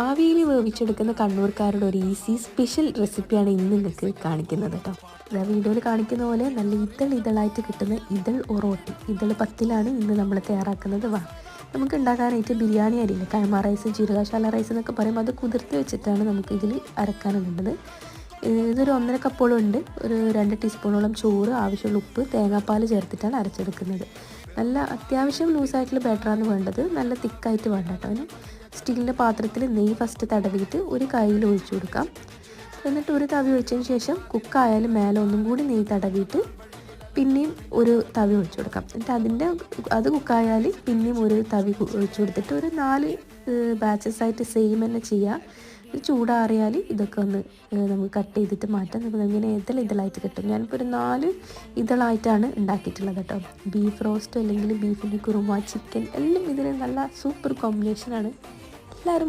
ആവിയിൽ വേവിച്ചെടുക്കുന്ന കണ്ണൂർക്കാരുടെ ഒരു easy special റെസിപ്പിയാണ് ഇന്ന് നിങ്ങൾക്ക് കാണിക്കുന്നത് കേട്ടോ. വീഡിയോയിൽ കാണിക്കുന്ന പോലെ നല്ല ഇതളായിട്ട് കിട്ടുന്ന ഇതൾ ഒറോട്ടി, ഇതൾ പത്തിലാണ് ഇന്ന് നമ്മൾ തയ്യാറാക്കുന്നത്. നമുക്ക് ഉണ്ടാക്കാനായിട്ട് ബിരിയാണി അരിയില്ല, കൈമ റൈസ്, ജീരകശാല റൈസ് എന്നൊക്കെ പറയുമ്പോൾ അത് കുതിർത്ത് വെച്ചിട്ടാണ് നമുക്ക് ഇതിൽ അരക്കാനുള്ളത്. ഇതൊരു 1.5 കപ്പോളം ഉണ്ട്. ഒരു 2 ടീസ്പൂണോളം ചോറ്, ആവശ്യമുള്ള ഉപ്പ്, തേങ്ങാപ്പാൽ ചേർത്തിട്ടാണ് അരച്ചെടുക്കുന്നത്. നല്ല അത്യാവശ്യം ലൂസായിട്ടുള്ള ബാറ്ററാണ് വേണ്ടത്, നല്ല തിക്കായിട്ട് വേണ്ട കേട്ടോ. അതിന് സ്റ്റീലിൻ്റെ പാത്രത്തിൽ നെയ്യ് ഫസ്റ്റ് തടവിയിട്ട് ഒരു കയ്യിൽ ഒഴിച്ചു കൊടുക്കാം. എന്നിട്ട് ഒരു തവി ഒഴിച്ചതിന് ശേഷം കുക്കായാലും മേലെ ഒന്നും കൂടി നെയ്യ് തടവിയിട്ട് പിന്നെയും ഒരു തവി ഒഴിച്ചു കൊടുക്കാം. എന്നിട്ട് അത് കുക്കായാൽ പിന്നെയും ഒരു തവി ഒഴിച്ചു കൊടുത്തിട്ട് ഒരു 4 ബാച്ചസ് ആയിട്ട് സെയിം തന്നെ ചെയ്യുക. ഇത് ചൂടാറിയാൽ ഇതൊക്കെ ഒന്ന് നമുക്ക് കട്ട് ചെയ്തിട്ട് മാറ്റാം. നമുക്ക് ഇങ്ങനെ ഇതളായിട്ട് കിട്ടും. ഞാനിപ്പോൾ ഒരു 4 ഇതളായിട്ടാണ് ഉണ്ടാക്കിയിട്ടുള്ളത് കേട്ടോ. ബീഫ് റോസ്റ്റ് അല്ലെങ്കിൽ ബീഫിൻ്റെ കുറുമ, ചിക്കൻ എല്ലാം ഇതിന് നല്ല സൂപ്പർ കോമ്പിനേഷനാണ്.